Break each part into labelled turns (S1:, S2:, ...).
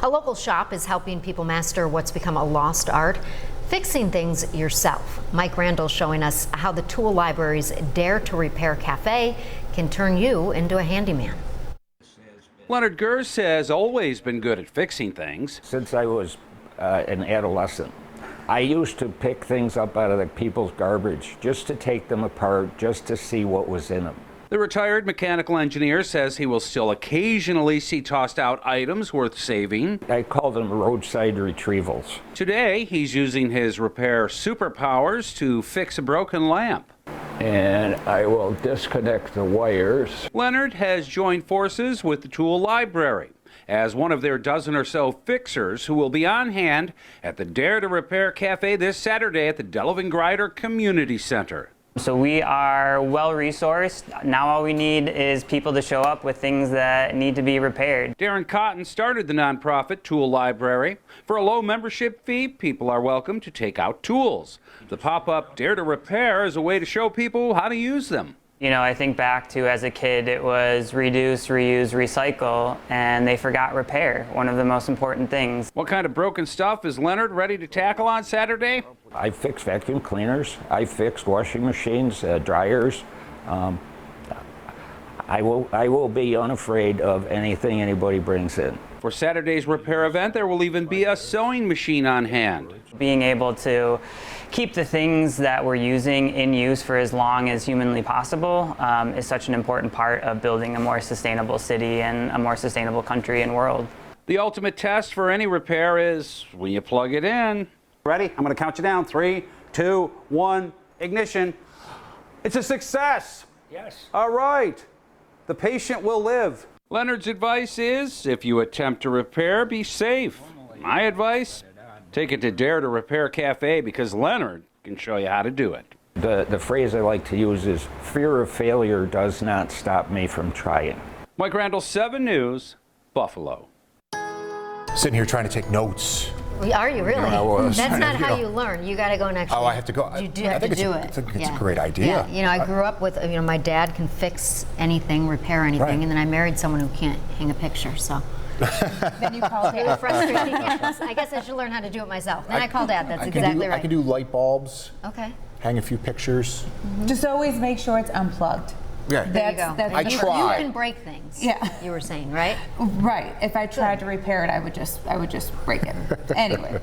S1: A local shop is helping people master what's become a lost art, fixing things yourself. Mike Randall showing us how the tool library's Dare to Repair Cafe can turn you into a handyman.
S2: Leonard Gers has always been good at fixing things.
S3: Since I was an adolescent, I used to pick things up out of the people's garbage, just to take them apart, just to see what was in them.
S2: The retired mechanical engineer says he will still occasionally see tossed out items worth saving.
S3: I call them roadside retrievals.
S2: Today, he's using his repair superpowers to fix a broken lamp.
S3: And I will disconnect the wires.
S2: Leonard has joined forces with the tool library as one of their dozen or so fixers who will be on hand at the Dare to Repair Cafe this Saturday at the Delavan-Grider Community Center.
S4: So we are well resourced. Now all we need is people to show up with things that need to be repaired.
S2: Darren Cotton started the nonprofit Tool Library. For a low membership fee, people are welcome to take out tools. The pop-up Dare to Repair is a way to show people how to use them.
S4: You know, I think back to as a kid, it was reduce, reuse, recycle, and they forgot repair, one of the most important things.
S2: What kind of broken stuff is Leonard ready to tackle on Saturday?
S3: I fixed vacuum cleaners. I fixed washing machines, dryers. I will be unafraid of anything anybody brings in.
S2: For Saturday's repair event, there will even be a sewing machine on hand.
S4: Being able to keep the things that we're using in use for as long as humanly possible is such an important part of building a more sustainable city and a more sustainable country and world.
S2: The ultimate test for any repair is when you plug it in.
S5: Ready? I'm going to count you down. 3, 2, 1, ignition. It's a success.
S3: Yes.
S5: All right. The patient will live.
S2: Leonard's advice is, if you attempt to repair, be safe. My advice, take it to Dare to Repair Cafe because Leonard can show you how to do it.
S3: The phrase I like to use is, fear of failure does not stop me from trying.
S2: Mike Randall, 7 News, Buffalo.
S6: Sitting here trying to take notes.
S1: Are you really?
S6: I was.
S1: That's not how you learn. You got to go and actually.
S6: Oh, I have to go.
S1: You do have to do it.
S6: I think it's a great idea.
S1: Yeah. You know, I grew up with, my dad can fix anything, repair anything,
S6: Right.
S1: and then I married someone who can't hang a picture, so. Then you call Dad. It was frustrating, yes. I guess I should learn how to do it myself. Then I call Dad. That's exactly right.
S6: I can do light bulbs.
S1: Okay.
S6: Hang a few pictures.
S7: Just always make sure it's unplugged.
S6: Yeah.
S1: There you go.
S6: I try.
S1: You can break things.
S7: Yeah.
S1: You were saying, right?
S7: Right. If I tried to repair it, I would just break it. Anyway.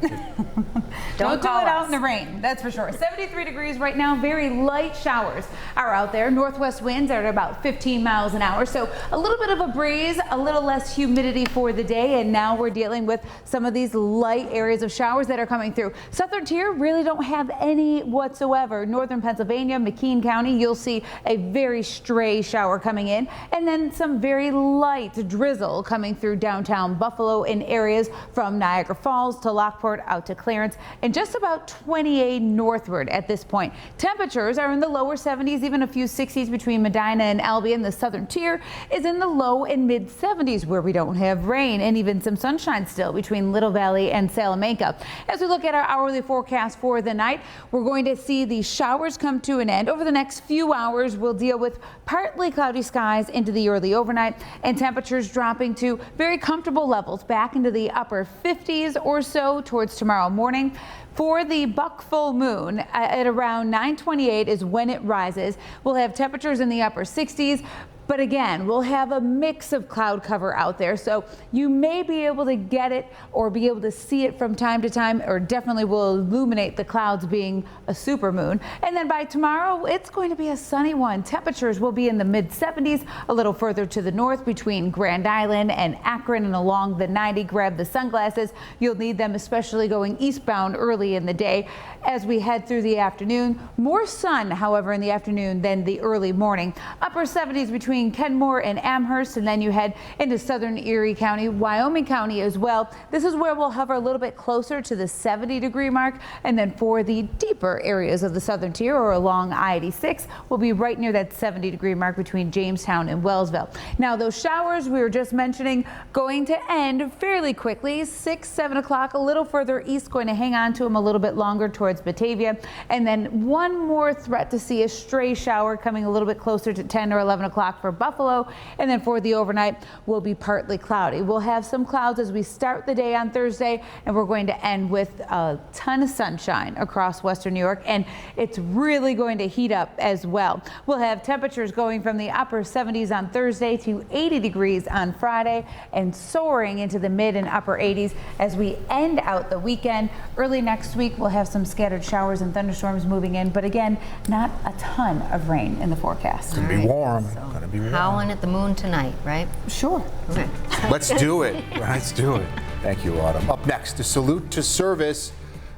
S7: Don't do it out in the rain, that's for sure. 73 degrees right now. Very light showers are out there. Northwest winds are at about 15 miles an hour. So a little bit of a breeze, a little less humidity for the day. And now we're dealing with some of these light areas of showers that are coming through. Southern tier really don't have any whatsoever. Northern Pennsylvania, McKean County, you'll see a very stray shower coming in, and then some very light drizzle coming through downtown Buffalo in areas from Niagara Falls to Lockport out to Clarence, and just about 28 northward at this point. Temperatures are in the lower 70s, even a few 60s between Medina and Albion. The southern tier is in the low and mid 70s where we don't have rain, and even some sunshine still between Little Valley and Salamanca. As we look at our hourly forecast for the night, we're going to see the showers come to an end. Over the next few hours, we'll deal with partly cloudy skies into the early overnight, and temperatures dropping to very comfortable levels back into the upper 50s or so towards tomorrow morning. For the buck full moon at around 9:28 is when it rises. We'll have temperatures in the upper 60s. But again, we'll have a mix of cloud cover out there, so you may be able to get it or be able to see it from time to time, or definitely will illuminate the clouds being a supermoon. And then by tomorrow, it's going to be a sunny one. Temperatures will be in the mid 70s, a little further to the north between Grand Island and Akron and along the 90. Grab the sunglasses. You'll need them, especially going eastbound early in the day. As we head through the afternoon, more sun, however, in the afternoon than the early morning. Upper 70s between Kenmore and Amherst, and then you head into southern Erie County, Wyoming County as well. This is where we'll hover a little bit closer to the 70-degree mark, and then for the deeper areas of the southern tier or along I-86, we'll be right near that 70-degree mark between Jamestown and Wellsville. Now, those showers we were just mentioning going to end fairly quickly, 6, 7 o'clock, a little further east, going to hang on to them a little bit longer towards Batavia, and then one more threat to see a stray shower coming a little bit closer to 10 or 11 o'clock for Buffalo. And then for the overnight, will be partly cloudy. We'll have some clouds as we start the day on Thursday, and we're going to end with a ton of sunshine across western New York, and it's really going to heat up as well. We'll have temperatures going from the upper 70s on Thursday to 80 degrees on Friday, and soaring into the mid and upper 80s as we end out the weekend. Early next week, we'll have some scattered showers and thunderstorms moving in, but again, not a ton of rain in the forecast.
S6: Gonna be warm. Gonna be warm.
S1: Howling at the moon tonight, right?
S7: Sure.
S1: Okay.
S6: Let's do it. Let's do it. Thank you, Autumn. Up next, a salute to service,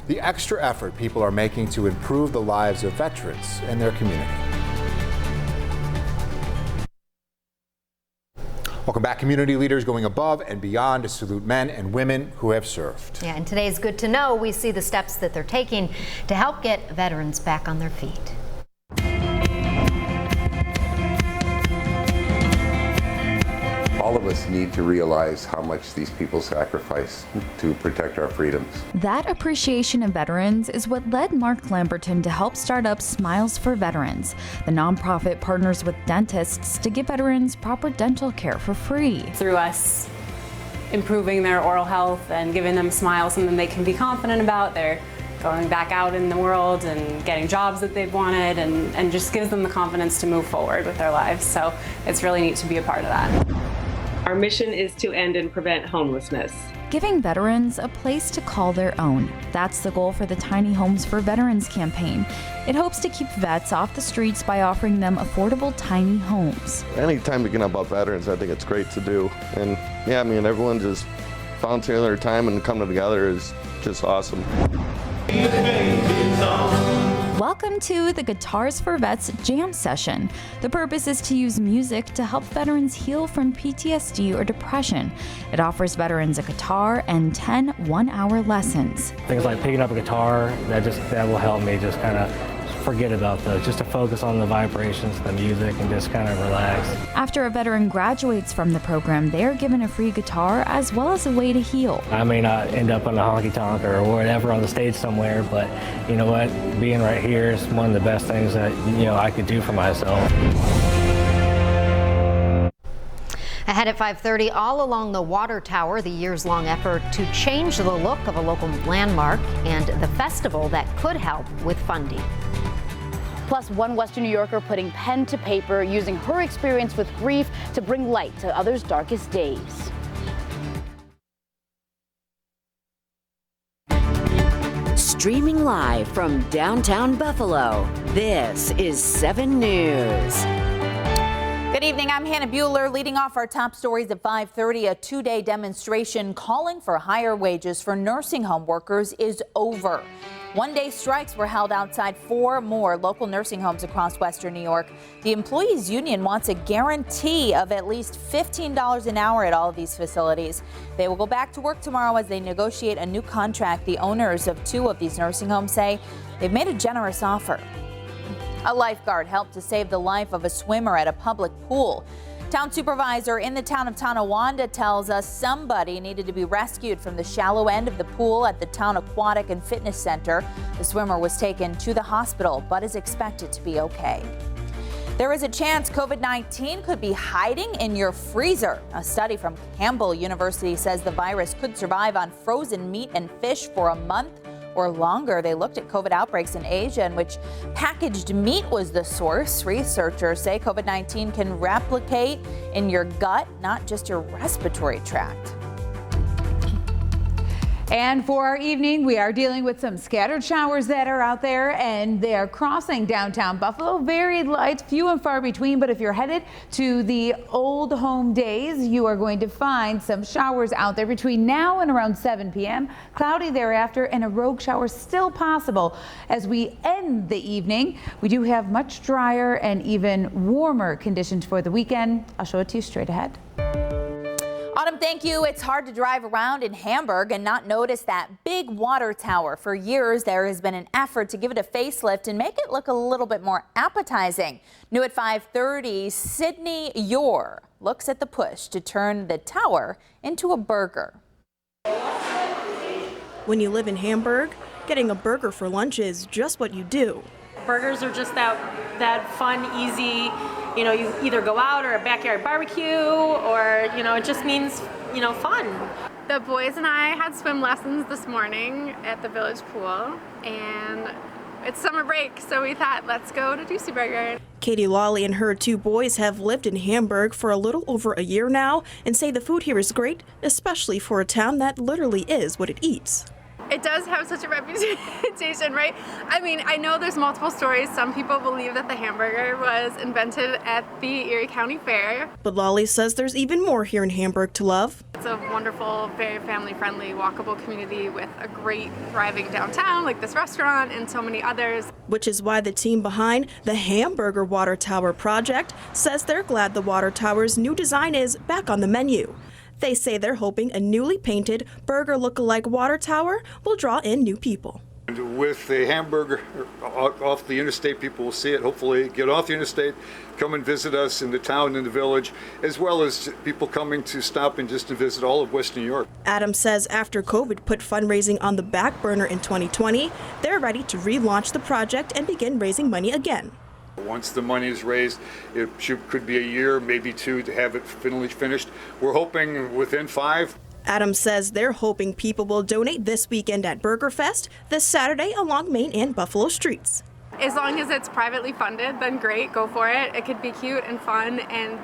S6: the extra effort people are making to improve the lives of veterans and their community. Welcome back. Community leaders going above and beyond to salute men and women who have served.
S1: Yeah, and today's Good to Know. We see the steps that they're taking to help get veterans back on their feet.
S8: All of us need to realize how much these people sacrifice to protect our freedoms.
S9: That appreciation of veterans is what led Mark Lamberton to help start up Smiles for Veterans. The nonprofit partners with dentists to give veterans proper dental care for free.
S10: Through us improving their oral health and giving them smiles, something they can be confident about, they're going back out in the world and getting jobs that they've wanted, and just gives them the confidence to move forward with their lives. So it's really neat to be a part of that.
S11: Our mission is to end and prevent homelessness.
S9: Giving veterans a place to call their own. That's the goal for the Tiny Homes for Veterans campaign. It hopes to keep vets off the streets by offering them affordable tiny homes.
S12: Anytime we can help out veterans, I think it's great to do. And yeah, I mean, everyone just volunteering their time and coming together is just awesome.
S9: Welcome to the Guitars for Vets Jam Session. The purpose is to use music to help veterans heal from PTSD or depression. It offers veterans a guitar and 10 one-hour lessons.
S13: Things like picking up a guitar, that will help me just kind of forget about those, just to focus on the vibrations, the music, and just kind of relax.
S9: After a veteran graduates from the program, they are given a free guitar as well as a way to heal.
S13: I may not end up on a honky-tonk or whatever on the stage somewhere, but you know what? Being right here is one of the best things that I could do for myself.
S1: Ahead at 5:30, all along the water tower, the years-long effort to change the look of a local landmark and the festival that could help with funding.
S14: Plus, one Western New Yorker putting pen to paper, using her experience with grief to bring light to others' darkest days.
S15: Streaming live from downtown Buffalo, this is 7 News.
S16: Good evening, I'm Hannah Bueller. Leading off our top stories at 5:30, a two-day demonstration calling for higher wages for nursing home workers is over. One-day strikes were held outside 4 more local nursing homes across Western New York. The employees union wants a guarantee of at least $15 an hour at all of these facilities. They will go back to work tomorrow as they negotiate a new contract. The owners of 2 of these nursing homes say they've made a generous offer. A lifeguard helped to save the life of a swimmer at a public pool. Town supervisor in the town of Tonawanda tells us somebody needed to be rescued from the shallow end of the pool at the Town Aquatic and Fitness Center. The swimmer was taken to the hospital but is expected to be okay. There is a chance COVID-19 could be hiding in your freezer. A study from Campbell University says the virus could survive on frozen meat and fish for a month or longer. They looked at COVID outbreaks in Asia in which packaged meat was the source. Researchers say COVID-19 can replicate in your gut, not just your respiratory tract.
S7: And for our evening, we are dealing with some scattered showers that are out there, and they are crossing downtown Buffalo. Very light, few and far between, but if you're headed to the Old Home Days, you are going to find some showers out there between now and around 7 p.m. Cloudy thereafter, and a rogue shower still possible. As we end the evening, we do have much drier and even warmer conditions for the weekend. I'll show it to you straight ahead.
S16: Autumn, thank you. It's hard to drive around in Hamburg and not notice that big water tower. For years, there has been an effort to give it a facelift and make it look a little bit more appetizing. New at 5:30, Sydney Yore looks at the push to turn the tower into a burger.
S17: When you live in Hamburg, getting a burger for lunch is just what you do.
S11: Burgers are just that fun, easy,
S18: you know, you either go out or a backyard barbecue, or, you know, it just means, you know, fun.
S19: The boys and I had swim lessons this morning at the village pool, and it's summer break, so we thought, let's go to Juicy Burger.
S17: Katie Lawley and her 2 boys have lived in Hamburg for a little over a year now and say the food here is great, especially for a town that literally is what it eats.
S19: It does have such a reputation, right? I mean, I know there's multiple stories. Some people believe that the hamburger was invented at the Erie County Fair.
S17: But Lawley says there's even more here in Hamburg to love.
S19: It's a wonderful, very family-friendly, walkable community with a great, thriving downtown like this restaurant and so many others.
S17: Which is why the team behind the Hamburger Water Tower project says they're glad the water tower's new design is back on the menu. They say they're hoping a newly painted burger look-alike water tower will draw in new people.
S20: And with the hamburger off the interstate, people will see it, hopefully get off the interstate, come and visit us in the town and the village, as well as people coming to stop and just to visit all of West New York.
S17: Adam says after COVID put fundraising on the back burner in 2020, they're ready to relaunch the project and begin raising money again.
S20: Once the money is raised, it could be a year, maybe 2 to have it finished. We're hoping within 5.
S17: Adam says they're hoping people will donate this weekend at Burger Fest this Saturday along Main and Buffalo streets.
S19: As long as it's privately funded, then great, go for it. It could be cute and fun and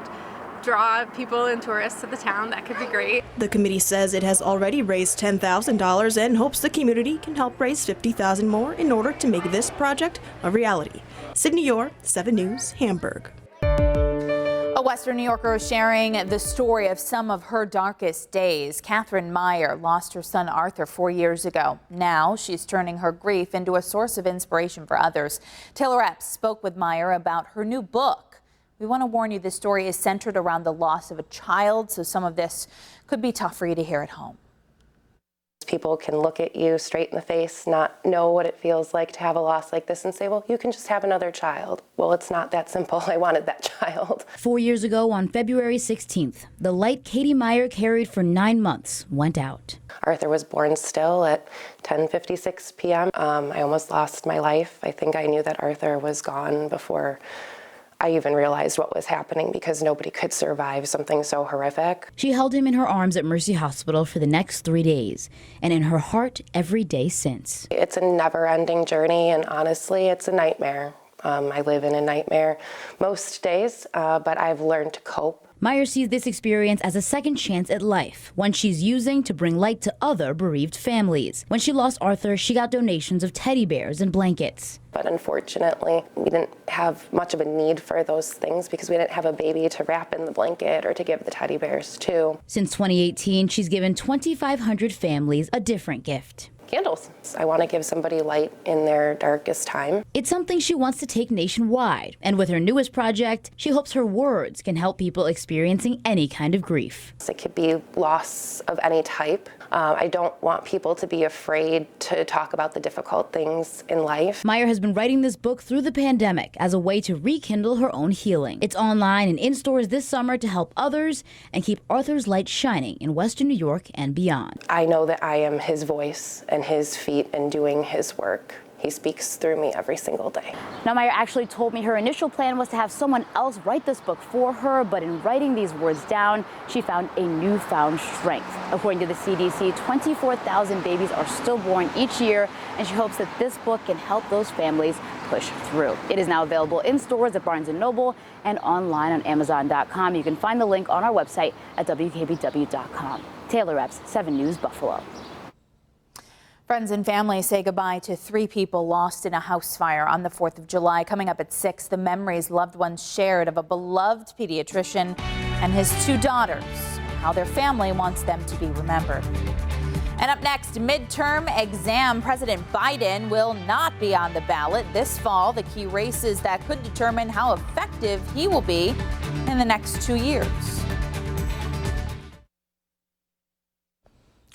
S19: draw people and tourists to the town. That could be great.
S17: The committee says it has already raised $10,000 and hopes the community can help raise $50,000 more in order to make this project a reality. Sydney Orr, 7 News, Hamburg.
S16: A Western New Yorker is sharing the story of some of her darkest days. Katherine Meyer lost her son Arthur 4 years ago. Now she's turning her grief into a source of inspiration for others. Taylor Epps spoke with Meyer about her new book. We want to warn you, this story is centered around the loss of a child, so some of this could be tough for you to hear at home.
S21: People can look at you straight in the face, not know what it feels like to have a loss like this and say, well, you can just have another child. Well, it's not that simple. I wanted that child.
S22: 4 years ago on February 16th, the light Katie Meyer carried for 9 months went out.
S21: Arthur was born still at 10:56 p.m. I almost lost my life. I think I knew that Arthur was gone before I even realized what was happening, because nobody could survive something so horrific.
S22: She held him in her arms at Mercy Hospital for the next 3 days, and in her heart every day since.
S21: It's a never-ending journey, and honestly, it's a nightmare. I live in a nightmare most days, but I've learned to cope.
S22: Meyer sees this experience as a second chance at life, one she's using to bring light to other bereaved families. When she lost Arthur, she got donations of teddy bears and blankets.
S21: But unfortunately, we didn't have much of a need for those things because we didn't have a baby to wrap in the blanket or to give the teddy bears to.
S22: Since 2018, she's given 2,500 families a different gift.
S21: Candles. I want to give somebody light in their darkest time.
S22: It's something she wants to take nationwide, and with her newest project, she hopes her words can help people experiencing any kind of grief.
S21: It could be loss of any type. I don't want people to be afraid to talk about the difficult things in life.
S22: Meyer has been writing this book through the pandemic as a way to rekindle her own healing. It's online and in stores this summer to help others and keep Arthur's light shining in Western New York and beyond.
S21: I know that I am his voice and his feet and doing his work. He speaks through me every single day.
S14: Now, Meyer actually told me her initial plan was to have someone else write this book for her, but in writing these words down, she found a newfound strength. According to the CDC, 24,000 babies are stillborn each year, and she hopes that this book can help those families push through. It is now available in stores at Barnes & Noble and online on Amazon.com. You can find the link on our website at WKBW.com. Taylor Epps, 7 News, Buffalo.
S16: Friends and family say goodbye to 3 people lost in a house fire on the 4th of July. Coming up at 6, the memories loved ones shared of a beloved pediatrician and his 2 daughters, how their family wants them to be remembered. And up next, midterm exam. President Biden will not be on the ballot this fall. The key races that could determine how effective he will be in the next 2 years.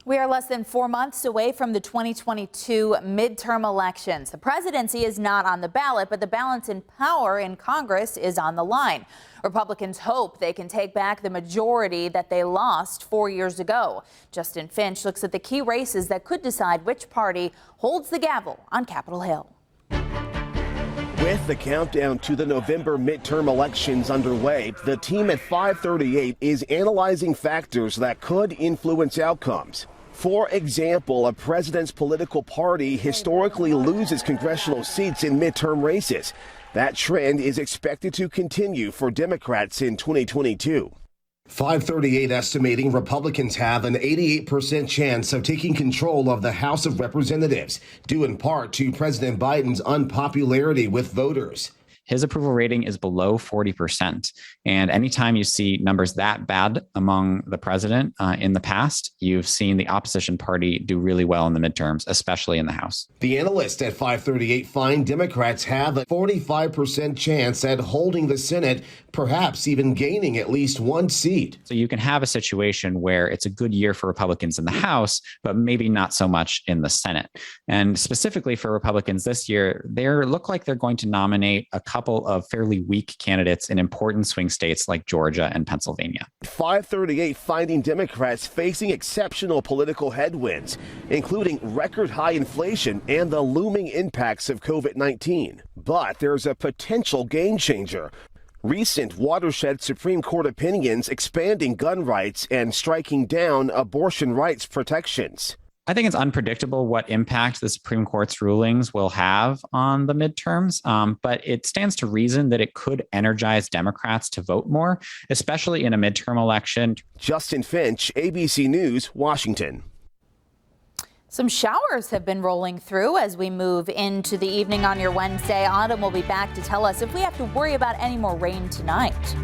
S16: We are less than 4 months away from the 2022 midterm elections. The presidency is not on the ballot, but the balance in power in Congress is on the line. Republicans hope they can take back the majority that they lost 4 years ago. Justin Finch looks at the key races that could decide which party holds the gavel on Capitol Hill.
S4: With the countdown to the November midterm elections underway, the team at 538 is analyzing factors that could influence outcomes. For example, a president's political party historically loses congressional seats in midterm races. That trend is expected to continue for Democrats in 2022. 538 estimating Republicans have an 88% chance of taking control of the House of Representatives, due in part to President Biden's unpopularity with voters.
S5: His approval rating is below 40%. And anytime you see numbers that bad among the president in the past, you've seen the opposition party do really well in the midterms, especially in the House.
S4: The analysts at 538 find Democrats have a 45% chance at holding the Senate, perhaps even gaining at least one seat.
S5: So you can have a situation where it's a good year for Republicans in the House, but maybe not so much in the Senate. And specifically for Republicans this year, they look like they're going to nominate a couple of fairly weak candidates in important swing states like Georgia and Pennsylvania.
S4: 538 finding Democrats facing exceptional political headwinds, including record high inflation and the looming impacts of COVID-19. But there's a potential game changer. Recent watershed Supreme Court opinions expanding gun rights and striking down abortion rights protections.
S5: I think it's unpredictable what impact the Supreme Court's rulings will have on the midterms, but it stands to reason that it could energize Democrats to vote more, especially in a midterm election.
S4: Justin Finch, ABC News, Washington.
S16: Some showers have been rolling through as we move into the evening on your Wednesday. Autumn will be back to tell us if we have to worry about any more rain tonight.